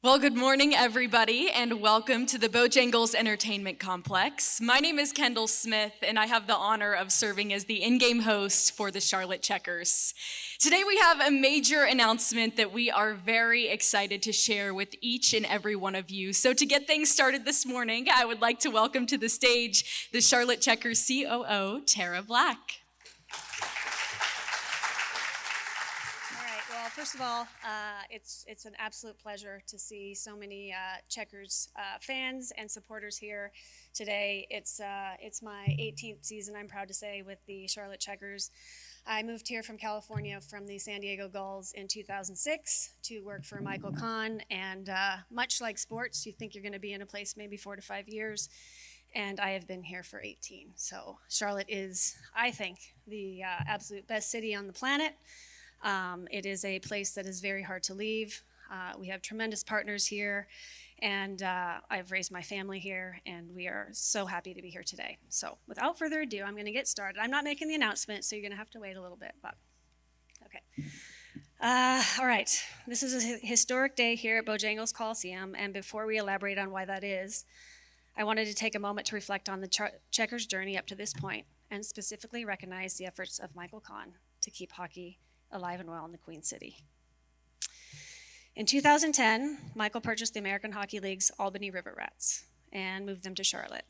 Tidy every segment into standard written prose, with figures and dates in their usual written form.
Well, good morning, everybody, and welcome to the Bojangles Entertainment Complex. My name is Kendall Smith, and I have the honor of serving as the in-game host for the Charlotte Checkers. Today, we have a major announcement that we are very excited to share with each and every one of you. So to get things started this morning, I would like to welcome to the stage the Charlotte Checkers COO, Tara Black. Well, first of all, it's an absolute pleasure to see so many Checkers fans and supporters here today. It's my 18th season, I'm proud to say, with the Charlotte Checkers. I moved here from California from the San Diego Gulls in 2006 to work for Michael Kahn, and much like sports, you think you're going to be in a place maybe 4 to 5 years, and I have been here for 18. So Charlotte is, I think, the absolute best city on the planet. It is a place that is very hard to leave. We have tremendous partners here, and I've raised my family here, and we are so happy to be here today. So without further ado, I'm going to get started. I'm not making the announcement, so you're going to have to wait a little bit, but okay. All right, this is a historic day here at Bojangles Coliseum, and before we elaborate on why that is, I wanted to take a moment to reflect on the Checkers' journey up to this point, and specifically recognize the efforts of Michael Kahn to keep hockey alive and well in the Queen City. In 2010, Michael purchased the American Hockey League's Albany River Rats and moved them to Charlotte.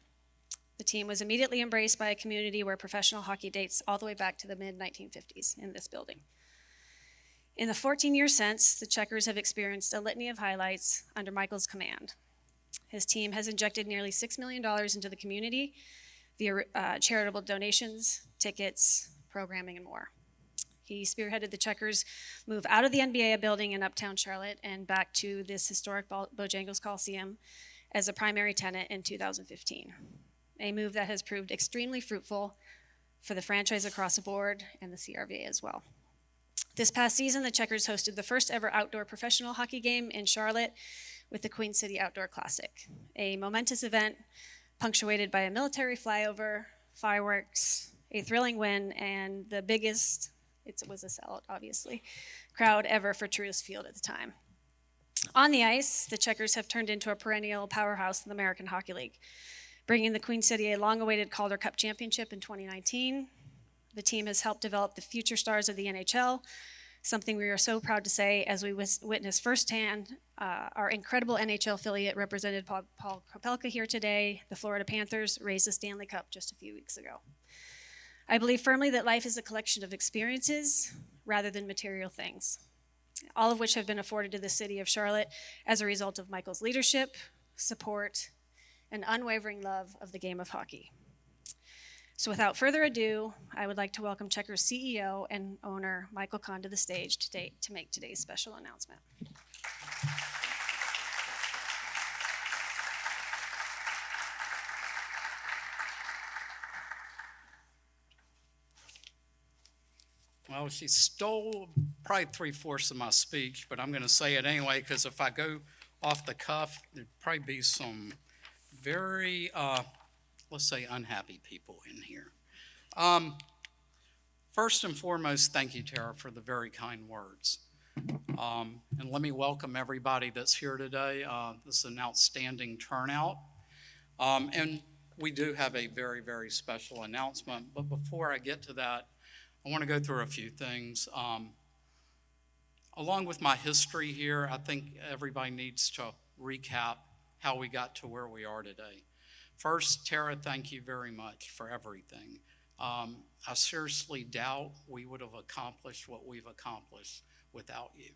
The team was immediately embraced by a community where professional hockey dates all the way back to the mid-1950s in this building. In the 14 years since, the Checkers have experienced a litany of highlights under Michael's command. His team has injected nearly $6 million into the community via charitable donations, tickets, programming, and more. He spearheaded the Checkers' move out of the NBA building in Uptown Charlotte and back to this historic Bojangles Coliseum as a primary tenant in 2015, a move that has proved extremely fruitful for the franchise across the board and the CRVA as well. This past season, the Checkers hosted the first ever outdoor professional hockey game in Charlotte with the Queen City Outdoor Classic, a momentous event punctuated by a military flyover, fireworks, a thrilling win, and the biggest, it was a sellout, obviously, crowd ever for Truist Field at the time. On the ice, the Checkers have turned into a perennial powerhouse in the American Hockey League, bringing the Queen City a long-awaited Calder Cup championship in 2019. The team has helped develop the future stars of the NHL, something we are so proud to say as we witness firsthand our incredible NHL affiliate represented Paul Kopelka here today. The Florida Panthers raised the Stanley Cup just a few weeks ago. I believe firmly that life is a collection of experiences rather than material things, all of which have been afforded to the city of Charlotte as a result of Michael's leadership, support, and unwavering love of the game of hockey. So without further ado, I would like to welcome Checkers CEO and owner Michael Kahn to the stage today to make today's special announcement. Well, she stole probably 3/4 of my speech, but I'm going to say it anyway because if I go off the cuff, there'd probably be some very, let's say, unhappy people in here. First and foremost, thank you, Tara, for the very kind words. And let me welcome everybody that's here today. This is an outstanding turnout. And we do have a very, very special announcement. But before I get to that, I want to go through a few things. Along with my history here, I think everybody needs to recap how we got to where we are today. First, Tara, thank you very much for everything. I seriously doubt we would have accomplished what we've accomplished without you.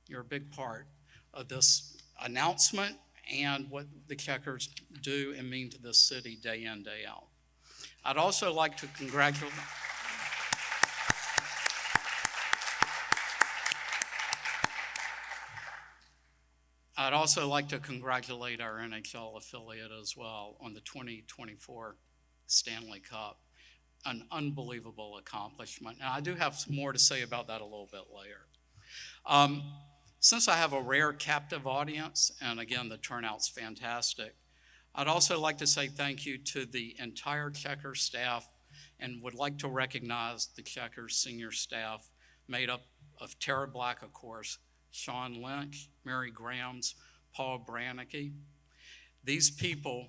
You're a big part of this announcement and what the Checkers do and mean to this city day in, day out. I'd also like to congratulate our NHL affiliate as well on the 2024 Stanley Cup. An unbelievable accomplishment. And I do have some more to say about that a little bit later. Since I have a rare captive audience, and again, the turnout's fantastic, I'd also like to say thank you to the entire Checkers staff and would like to recognize the Checkers senior staff made up of Tara Black, of course, Sean Lynch, Mary Grahams, Paul Brannicky. These people,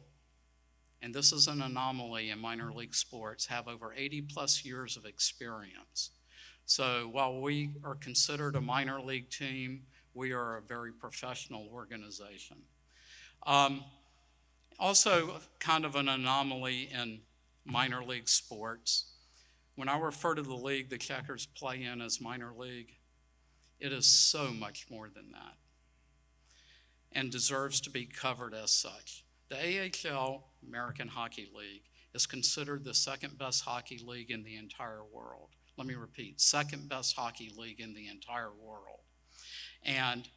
and this is an anomaly in minor league sports, have over 80 plus years of experience. So while we are considered a minor league team, we are a very professional organization. Also, kind of an anomaly in minor league sports. When I refer to the league the Checkers play in as minor league, it is so much more than that and deserves to be covered as such. The AHL, American Hockey League, is considered the second best hockey league in the entire world. Let me repeat, second best hockey league in the entire world. And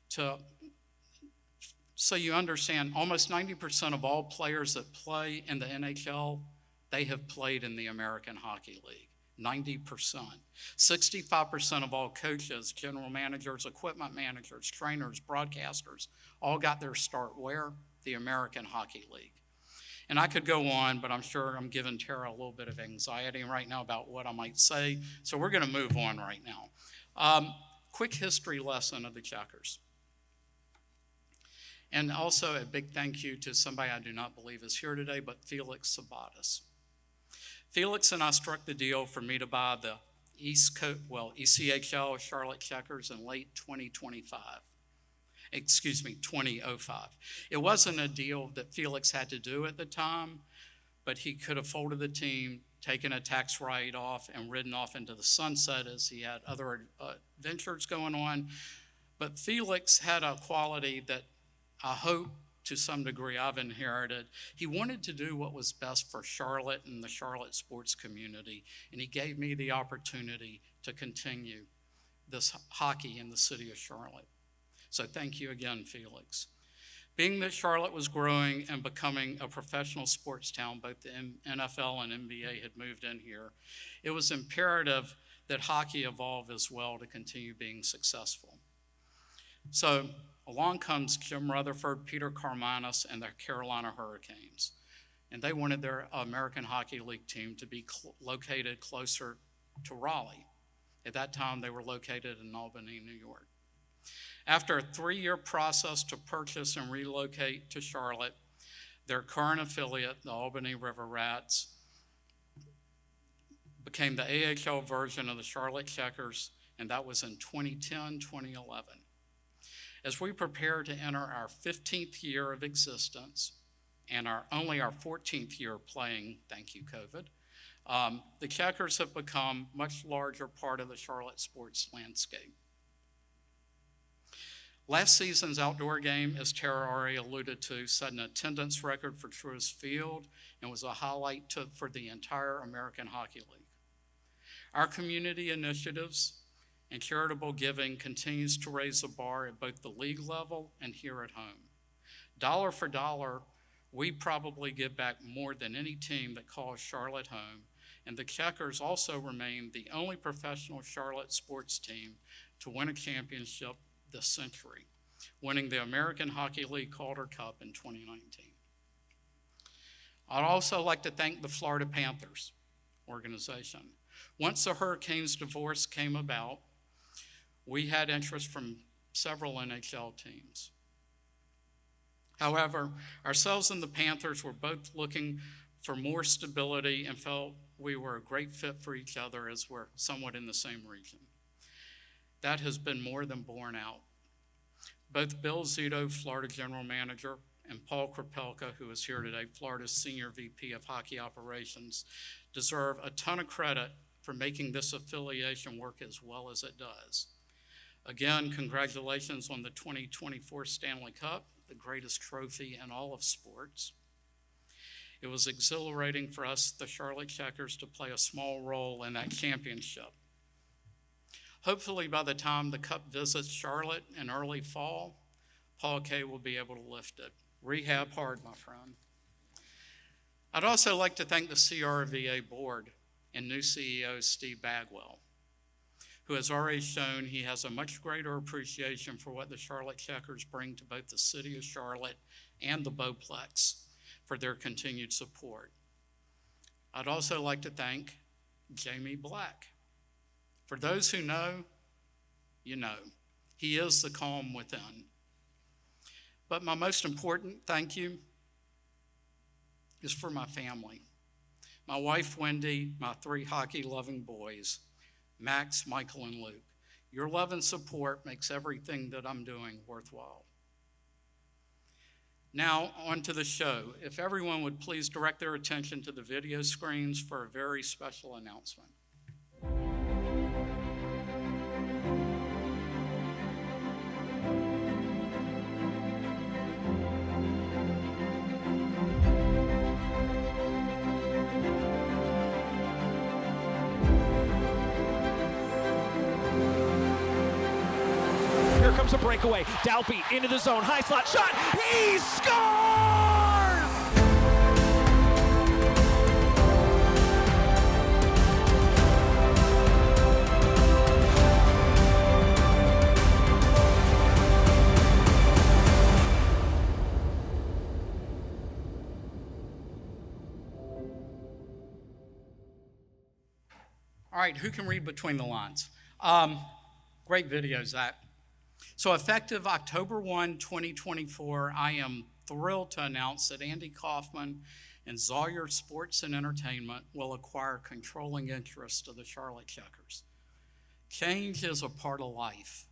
so you understand, almost 90% of all players that play in the NHL, they have played in the American Hockey League. 90%. 65% of all coaches, general managers, equipment managers, trainers, broadcasters, all got their start where? The American Hockey League. And I could go on, but I'm sure I'm giving Tara a little bit of anxiety right now about what I might say, so we're going to move on right now. Quick history lesson of the Checkers. And also a big thank you to somebody I do not believe is here today, but Felix Sabatis. Felix and I struck the deal for me to buy the ECHL Charlotte Checkers in late 2005. It wasn't a deal that Felix had to do at the time, but he could have folded the team, taken a tax write-off, and ridden off into the sunset as he had other ventures going on. But Felix had a quality that I hope to some degree I've inherited. He wanted to do what was best for Charlotte and the Charlotte sports community, and he gave me the opportunity to continue this hockey in the city of Charlotte. So thank you again, Felix. Being that Charlotte was growing and becoming a professional sports town, both the NFL and NBA had moved in here, it was imperative that hockey evolve as well to continue being successful. So along comes Jim Rutherford, Peter Carmanis, and the Carolina Hurricanes. And they wanted their American Hockey League team to be located closer to Raleigh. At that time, they were located in Albany, New York. After a 3-year process to purchase and relocate to Charlotte, their current affiliate, the Albany River Rats, became the AHL version of the Charlotte Checkers, and that was in 2010, 2011. As we prepare to enter our 15th year of existence and only our 14th year playing, thank you, COVID, the Checkers have become a much larger part of the Charlotte sports landscape. Last season's outdoor game, as Tara already alluded to, set an attendance record for Truist Field and was a highlight for the entire American Hockey League. Our community initiatives and charitable giving continues to raise the bar at both the league level and here at home. Dollar for dollar, we probably give back more than any team that calls Charlotte home, and the Checkers also remain the only professional Charlotte sports team to win a championship this century, winning the American Hockey League Calder Cup in 2019. I'd also like to thank the Florida Panthers organization. Once the Hurricanes divorce came about, we had interest from several NHL teams. However, ourselves and the Panthers were both looking for more stability and felt we were a great fit for each other as we're somewhat in the same region. That has been more than borne out. Both Bill Zito, Florida General Manager, and Paul Kropelka, who is here today, Florida's Senior VP of Hockey Operations, deserve a ton of credit for making this affiliation work as well as it does. Again, congratulations on the 2024 Stanley Cup, the greatest trophy in all of sports. It was exhilarating for us, the Charlotte Checkers, to play a small role in that championship. Hopefully by the time the Cup visits Charlotte in early fall, Paul K. will be able to lift it. Rehab hard, my friend. I'd also like to thank the CRVA board and new CEO Steve Bagwell, who has already shown he has a much greater appreciation for what the Charlotte Checkers bring to both the city of Charlotte and the Bowplex for their continued support. I'd also like to thank Jamie Black. For those who know, you know. He is the calm within. But my most important thank you is for my family. My wife, Wendy, my 3 hockey-loving boys, Max, Michael, and Luke. Your love and support makes everything that I'm doing worthwhile. Now, on to the show. If everyone would please direct their attention to the video screens for a very special announcement. Here comes a breakaway. Dalby into the zone. High slot shot. He scores! All right, who can read between the lines? Great video, Zach. So effective October 1, 2024, I am thrilled to announce that Andy Kaufman and Zawyer Sports and Entertainment will acquire controlling interest of the Charlotte Checkers. Change is a part of life,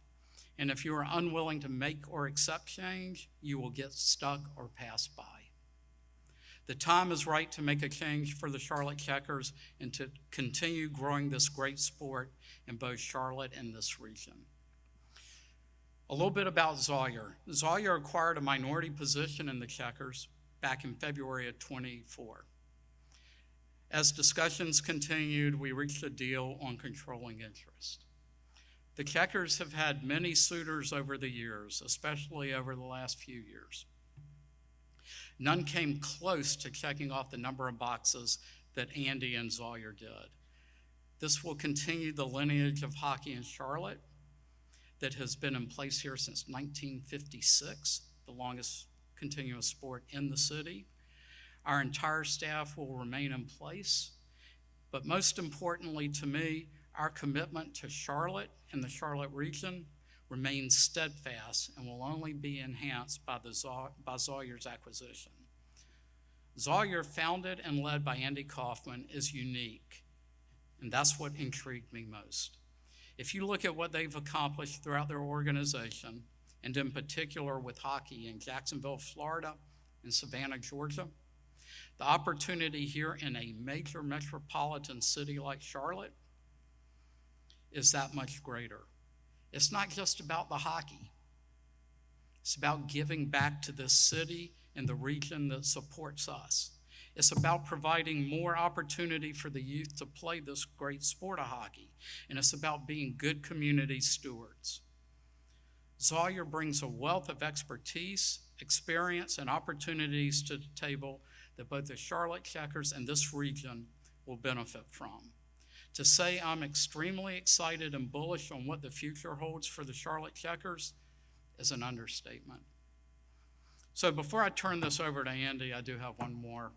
and if you are unwilling to make or accept change, you will get stuck or pass by. The time is right to make a change for the Charlotte Checkers and to continue growing this great sport in both Charlotte and this region. A little bit about Zawyer. Zawyer acquired a minority position in the Checkers back in February of 24. As discussions continued, we reached a deal on controlling interest. The Checkers have had many suitors over the years, especially over the last few years. None came close to checking off the number of boxes that Andy and Zawyer did. This will continue the lineage of hockey in Charlotte that has been in place here since 1956, the longest continuous sport in the city. Our entire staff will remain in place, but most importantly to me, our commitment to Charlotte and the Charlotte region remains steadfast and will only be enhanced by Zawyer's acquisition. Zawyer, founded and led by Andy Kaufman, is unique, and that's what intrigued me most. If you look at what they've accomplished throughout their organization, and in particular with hockey in Jacksonville, Florida, and Savannah, Georgia, the opportunity here in a major metropolitan city like Charlotte is that much greater. It's not just about the hockey. It's about giving back to this city and the region that supports us. It's about providing more opportunity for the youth to play this great sport of hockey. And it's about being good community stewards. Zawyer brings a wealth of expertise, experience, and opportunities to the table that both the Charlotte Checkers and this region will benefit from. To say I'm extremely excited and bullish on what the future holds for the Charlotte Checkers is an understatement. So before I turn this over to Andy, I do have one more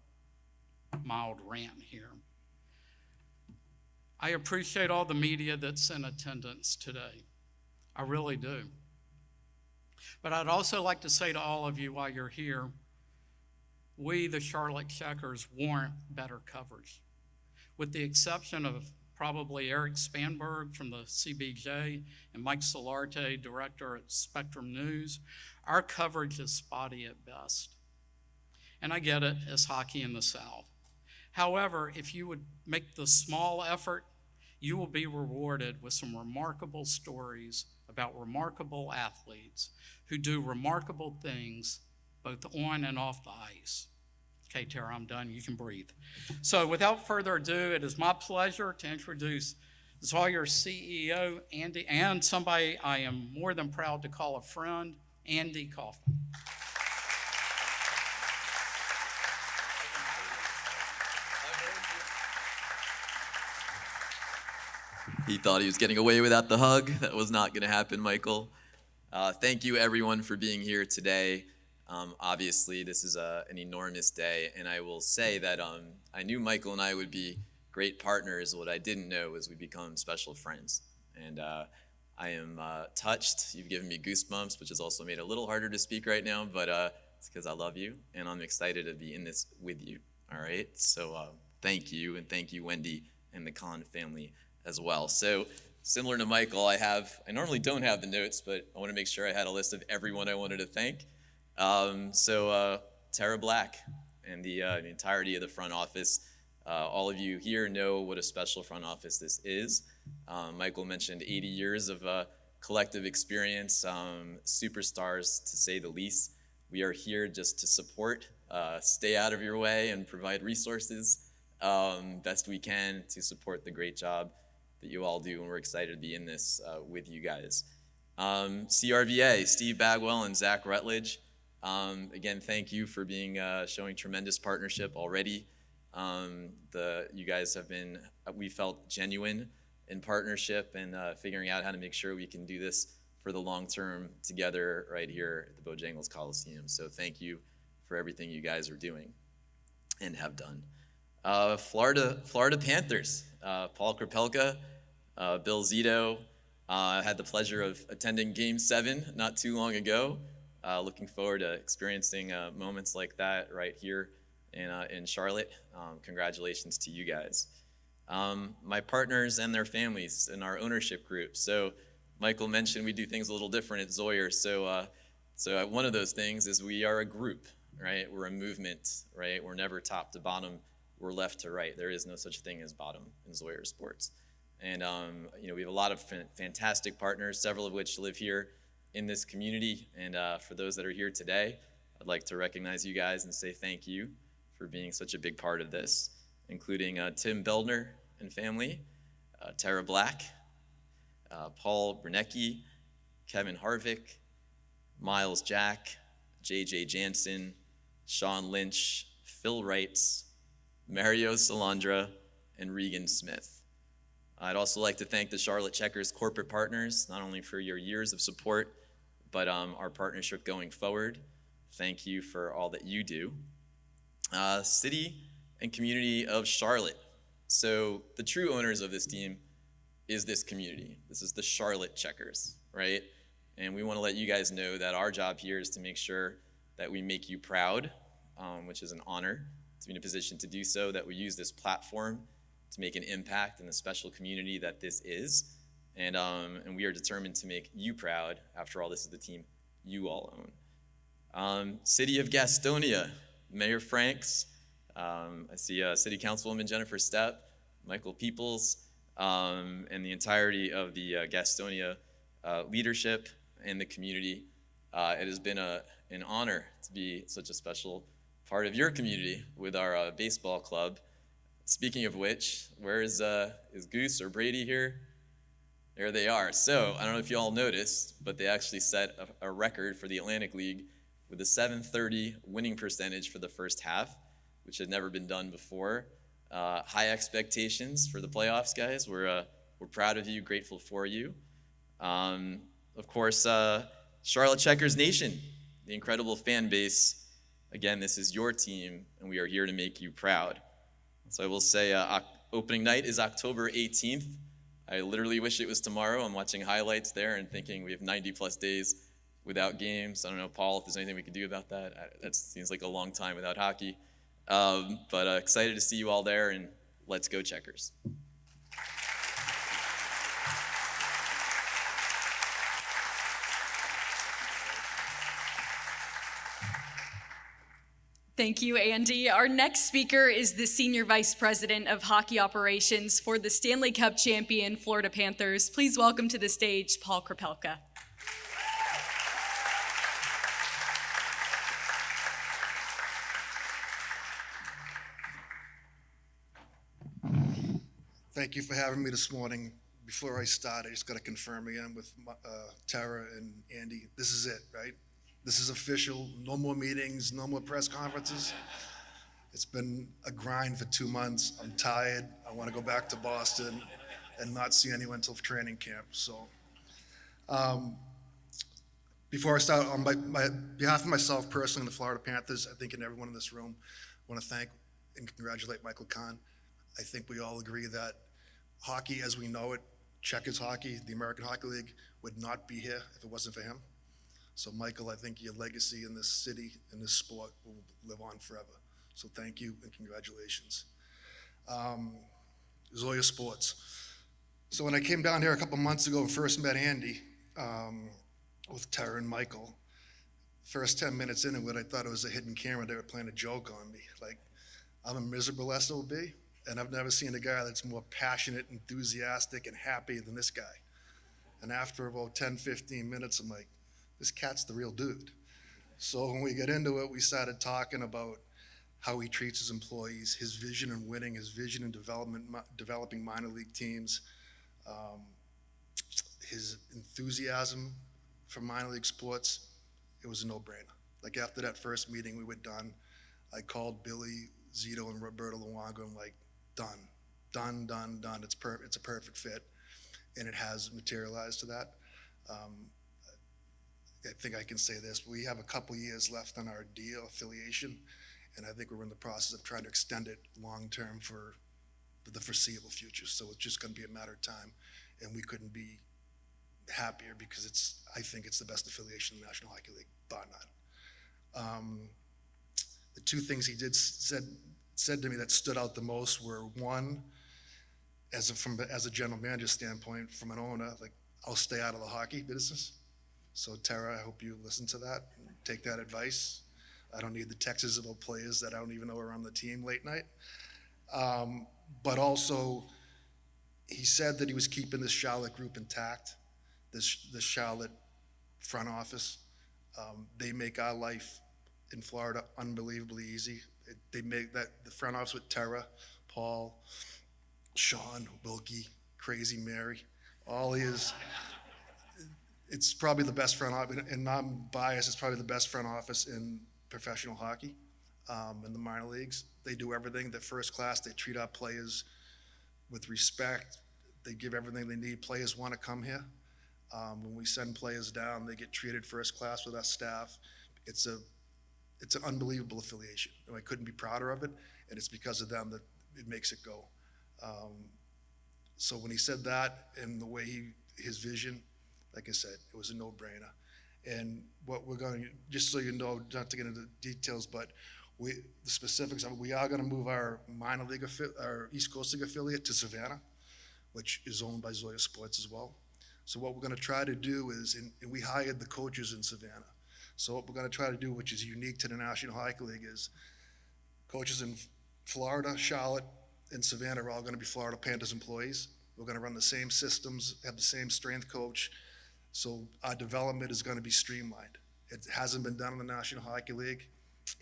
mild rant here. I appreciate all the media that's in attendance today. I really do. But I'd also like to say to all of you while you're here, we, the Charlotte Checkers, warrant better coverage. With the exception of probably Eric Spanberg from the CBJ and Mike Solarte, director at Spectrum News, our coverage is spotty at best. And I get it, it's hockey in the South. However, if you would make the small effort, you will be rewarded with some remarkable stories about remarkable athletes who do remarkable things both on and off the ice. Okay, Tara, I'm done. You can breathe. So without further ado, it is my pleasure to introduce Zawyer's CEO, Andy, and somebody I am more than proud to call a friend, Andy Kaufman. He thought he was getting away without the hug. That was not going to happen, Michael. Thank you, everyone, for being here today. Obviously, this is an enormous day, and I will say that I knew Michael and I would be great partners. What I didn't know was we'd become special friends. And I am touched. You've given me goosebumps, which has also made it a little harder to speak right now, but it's because I love you, and I'm excited to be in this with you, all right? So thank you, and thank you, Wendy, and the Kahn family as well. So similar to Michael, I normally don't have the notes, but I want to make sure I had a list of everyone I wanted to thank. Tara Black and the entirety of the front office. All of you here know what a special front office this is. Michael mentioned 80 years of collective experience, superstars to say the least. We are here just to support, stay out of your way, and provide resources best we can to support the great job that you all do, and we're excited to be in this with you guys. CRVA, Steve Bagwell and Zach Rutledge. Again, thank you for showing tremendous partnership already. You guys we felt genuine in partnership and figuring out how to make sure we can do this for the long term together right here at the Bojangles Coliseum. So thank you for everything you guys are doing and have done. Florida Panthers, Paul Krapelka, Bill Zito. I had the pleasure of attending Game 7 not too long ago. Looking forward to experiencing moments like that right here in Charlotte. Congratulations to you guys. My partners and their families in our ownership group. So Michael mentioned we do things a little different at Zawyer. So one of those things is we are a group, right? We're a movement, right? We're never top to bottom. We're left to right. There is no such thing as bottom in Zawyer Sports. And we have a lot of fantastic partners, several of which live here in this community. And for those that are here today, I'd like to recognize you guys and say thank you for being such a big part of this, including Tim Beldner and family, Tara Black, Paul Brunecki, Kevin Harvick, Miles Jack, JJ Jansen, Sean Lynch, Phil Wrights, Mario Salandra, and Regan Smith. I'd also like to thank the Charlotte Checkers corporate partners, not only for your years of support, but our partnership going forward. Thank you for all that you do. City and community of Charlotte. So the true owners of this team is this community. This is the Charlotte Checkers, right? And we want to let you guys know that our job here is to make sure that we make you proud, which is an honor to be in a position to do so, that we use this platform to make an impact in the special community that this is. And we are determined to make you proud. After all, this is the team you all own. City of Gastonia, Mayor Franks, I see City Councilwoman Jennifer Stepp, Michael Peoples, and the entirety of the Gastonia leadership and the community. It has been an honor to be such a special part of your community with our baseball club. Speaking of which, where is Goose or Brady here? There they are. So I don't know if you all noticed, but they actually set a record for the Atlantic League with a .730 winning percentage for the first half, which had never been done before. High expectations for the playoffs, guys. We're proud of you, grateful for you. Of course, Charlotte Checkers Nation, the incredible fan base. Again, this is your team, and we are here to make you proud. So I will say opening night is October 18th. I literally wish it was tomorrow. I'm watching highlights there and thinking we have 90-plus days without games. I don't know, Paul, if there's anything we can do about that. That seems like a long time without hockey. But excited to see you all there, and let's go Checkers. Thank you, Andy. Our next speaker is the Senior Vice President of Hockey Operations for the Stanley Cup champion Florida Panthers. Please welcome to the stage Paul Krapelka. Thank you for having me this morning. Before I start, I just got to confirm again with Tara and Andy. This is it, right? This is official. No more meetings, no more press conferences. It's been a grind for 2 months. I'm tired. I want to go back to Boston and not see anyone until training camp. So before I start, on behalf of myself personally and the Florida Panthers, I think and everyone in this room, I want to thank and congratulate Michael Kahn. I think we all agree that hockey as we know it Checkers hockey, the American Hockey League, would not be here if it wasn't for him. So Michael, I think your legacy in this city, in this sport, will live on forever. So thank you and congratulations. Zawyer Sports. So when I came down here a couple months ago and first met Andy with Tara and Michael, first 10 minutes into it, I thought it was a hidden camera. They were playing a joke on me. Like, I'm a miserable SOB, and I've never seen a guy that's more passionate, enthusiastic, and happy than this guy. And after about 10, 15 minutes, I'm like, this cat's the real dude. So when we get into it, we started talking about how he treats his employees, his vision in winning, his vision in developing minor league teams, his enthusiasm for minor league sports. It was a no-brainer. Like after that first meeting, we were done. I called Billy, Zito, and Roberto Luongo. I'm like, done. It's a perfect fit, and it has materialized to that. I think I can say this. We have a couple years left on our deal affiliation, and I think we're in the process of trying to extend it long-term for the foreseeable future. So it's just going to be a matter of time, and we couldn't be happier because I think it's the best affiliation in the National Hockey League, bar none. The two things he said to me that stood out the most were, one, as a general manager standpoint, from an owner, like, I'll stay out of the hockey business. So Tara, I hope you listen to that, take that advice. I don't need the texts about players that I don't even know are on the team late night. But also, he said that he was keeping this Charlotte group intact, this Charlotte front office. They make our life in Florida unbelievably easy. They make that the front office with Tara, Paul, Sean, Wilkie, Crazy Mary, all his. It's probably the best front office, and I'm biased, it's probably the best front office in professional hockey, in the minor leagues. They do everything. They're first class. They treat our players with respect. They give everything they need. Players want to come here. When we send players down, they get treated first class with our staff. It's an unbelievable affiliation, and I couldn't be prouder of it, and it's because of them that it makes it go. So when he said that, and the way his vision, like I said, it was a no-brainer. And what we're going, just so you know, not to get into the details, but the specifics of it, we are going to move our minor league, our East Coast League affiliate to Savannah, which is owned by Zawyer Sports as well. So what we're going to try to do is, and we hired the coaches in Savannah. So what we're going to try to do, which is unique to the National Hockey League, is coaches in Florida, Charlotte, and Savannah are all going to be Florida Panthers employees. We're going to run the same systems, have the same strength coach. So our development is going to be streamlined. It hasn't been done in the National Hockey League,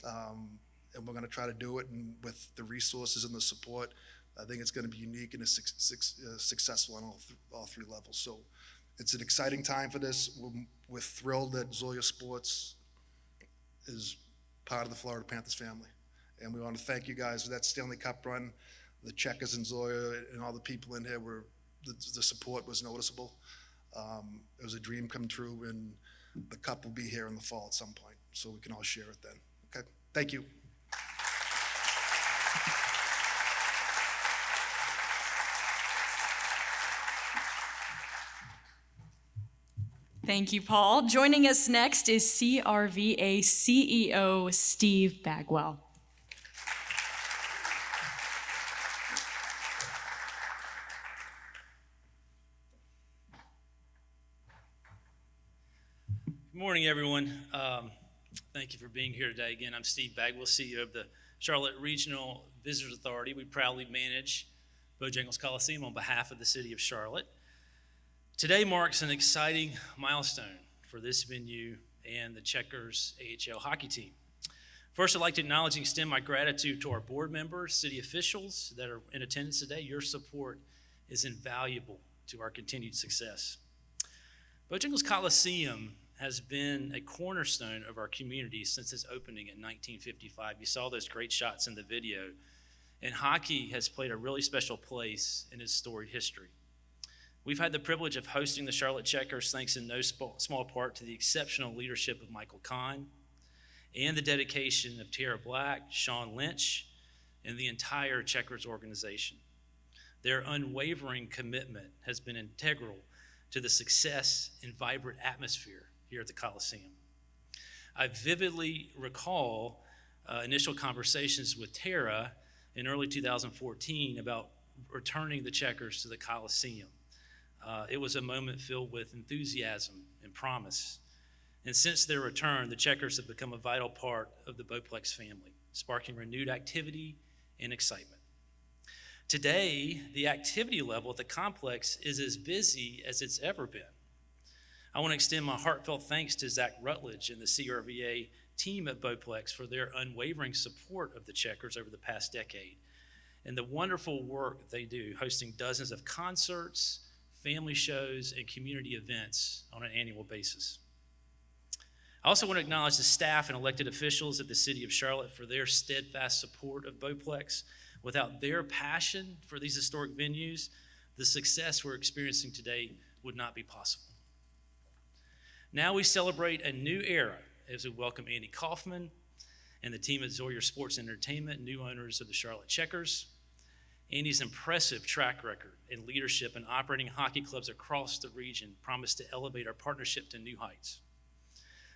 and we're going to try to do it. And with the resources and the support, I think it's going to be unique and successful on all three levels. So it's an exciting time for this. We're thrilled that Zawyer Sports is part of the Florida Panthers family. And we want to thank you guys for that Stanley Cup run. The Checkers and Zawyer and all the people in here the support was noticeable. It was a dream come true, and the cup will be here in the fall at some point, so we can all share it then. Okay, thank you. Thank you, Paul. Joining us next is CRVA CEO Steve Bagwell. Good morning, everyone. Thank you for being here today. Again, I'm Steve Bagwell, CEO of the Charlotte Regional Visitors Authority. We proudly manage Bojangles Coliseum on behalf of the city of Charlotte. Today marks an exciting milestone for this venue and the Checkers AHL hockey team. First, I'd like to acknowledge and extend my gratitude to our board members, city officials that are in attendance today. Your support is invaluable to our continued success. Bojangles Coliseum has been a cornerstone of our community since its opening in 1955. You saw those great shots in the video, and hockey has played a really special place in its storied history. We've had the privilege of hosting the Charlotte Checkers thanks in no small part to the exceptional leadership of Michael Kahn and the dedication of Tara Black, Sean Lynch, and the entire Checkers organization. Their unwavering commitment has been integral to the success and vibrant atmosphere here at the Coliseum. I vividly recall initial conversations with Tara in early 2014 about returning the Checkers to the Coliseum. It was a moment filled with enthusiasm and promise. And since their return, the Checkers have become a vital part of the Bowplex family, sparking renewed activity and excitement. Today, the activity level at the complex is as busy as it's ever been. I want to extend my heartfelt thanks to Zach Rutledge and the CRVA team at Bowplex for their unwavering support of the Checkers over the past decade and the wonderful work they do, hosting dozens of concerts, family shows, and community events on an annual basis. I also want to acknowledge the staff and elected officials at the City of Charlotte for their steadfast support of Bowplex. Without their passion for these historic venues, the success we're experiencing today would not be possible. Now we celebrate a new era as we welcome Andy Kaufman and the team at Zawyer Sports Entertainment, new owners of the Charlotte Checkers. Andy's impressive track record and leadership in operating hockey clubs across the region promise to elevate our partnership to new heights.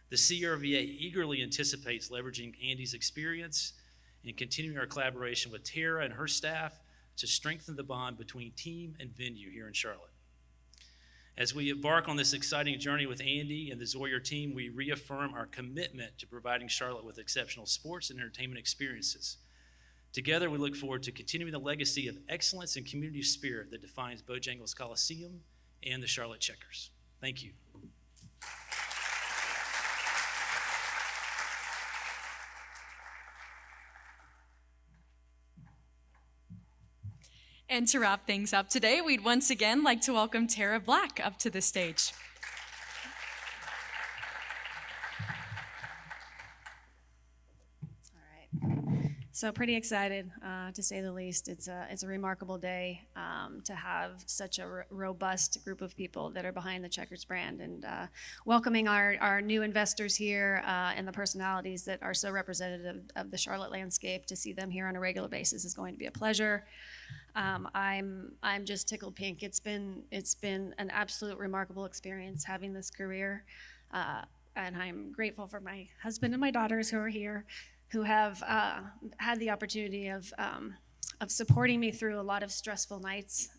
The CRVA eagerly anticipates leveraging Andy's experience and continuing our collaboration with Tara and her staff to strengthen the bond between team and venue here in Charlotte. As we embark on this exciting journey with Andy and the Zawyer team, we reaffirm our commitment to providing Charlotte with exceptional sports and entertainment experiences. Together, we look forward to continuing the legacy of excellence and community spirit that defines Bojangles Coliseum and the Charlotte Checkers. Thank you. And to wrap things up today, we'd once again like to welcome Tara Black up to the stage. All right. So pretty excited, to say the least. It's a remarkable day to have such a robust group of people that are behind the Checkers brand, and welcoming our new investors here and the personalities that are so representative of the Charlotte landscape. To see them here on a regular basis is going to be a pleasure. I'm just tickled pink. It's been an absolute remarkable experience having this career, and I'm grateful for my husband and my daughters who are here, who have had the opportunity of supporting me through a lot of stressful nights.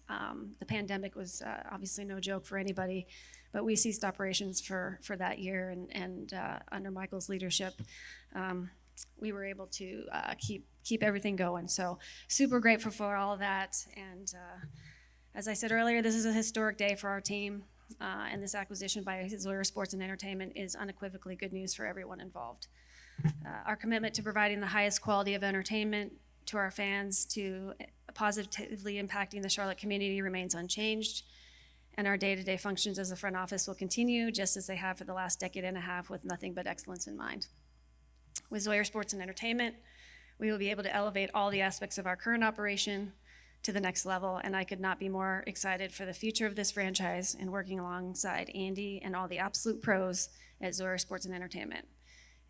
The pandemic was obviously no joke for anybody, but we ceased operations for that year, and under Michael's leadership, we were able to keep everything going. So super grateful for all of that. And as I said earlier, this is a historic day for our team. And this acquisition by Zawyer Sports and Entertainment is unequivocally good news for everyone involved. Our commitment to providing the highest quality of entertainment to our fans, to positively impacting the Charlotte community, remains unchanged. And our day-to-day functions as a front office will continue just as they have for the last decade and a half, with nothing but excellence in mind. With Zawyer Sports and Entertainment, we will be able to elevate all the aspects of our current operation to the next level, and I could not be more excited for the future of this franchise and working alongside Andy and all the absolute pros at Zawyer Sports and Entertainment.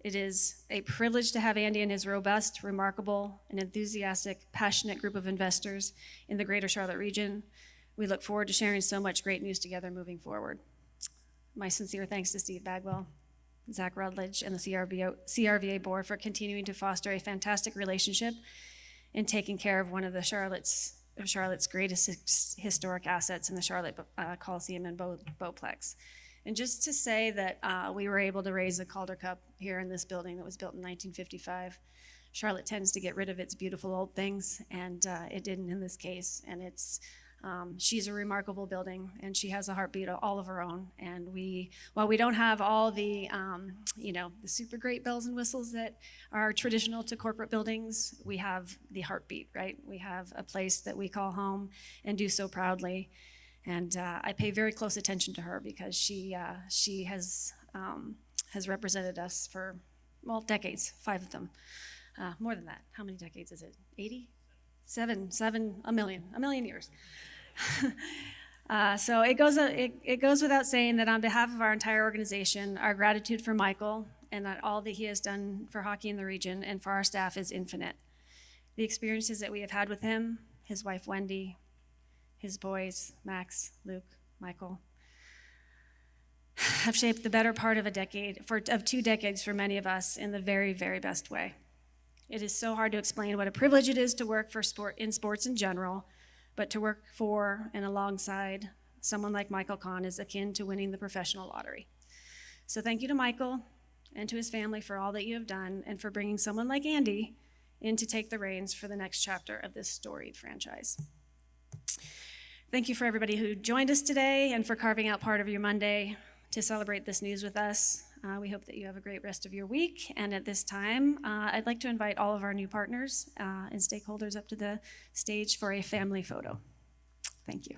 It is a privilege to have Andy and his robust, remarkable, and enthusiastic, passionate group of investors in the greater Charlotte region. We look forward to sharing so much great news together moving forward. My sincere thanks to Steve Bagwell, Zach Rutledge, and the CRVA board for continuing to foster a fantastic relationship and taking care of one of the Charlotte's greatest historic assets in the Charlotte Coliseum and Bowplex. And just to say that we were able to raise the Calder Cup here in this building that was built in 1955. Charlotte tends to get rid of its beautiful old things, and it didn't in this case. And she's a remarkable building, and she has a heartbeat all of her own. And while we don't have all the super great bells and whistles that are traditional to corporate buildings, we have the heartbeat, right? We have a place that we call home and do so proudly. And I pay very close attention to her because she has represented us for, decades, 5 of them. More than that. How many decades is it? 80? 7, a million years. So it goes without saying that on behalf of our entire organization, our gratitude for Michael and that all that he has done for hockey in the region and for our staff is infinite. The experiences that we have had with him, his wife Wendy, his boys, Max, Luke, Michael, have shaped the better part of of 2 decades for many of us in the very, very best way. It is so hard to explain what a privilege it is to work in sports in general, but to work for and alongside someone like Michael Kahn is akin to winning the professional lottery. So thank you to Michael and to his family for all that you have done and for bringing someone like Andy in to take the reins for the next chapter of this storied franchise. Thank you for everybody who joined us today and for carving out part of your Monday to celebrate this news with us. We hope that you have a great rest of your week. And at this time, I'd like to invite all of our new partners and stakeholders up to the stage for a family photo. Thank you.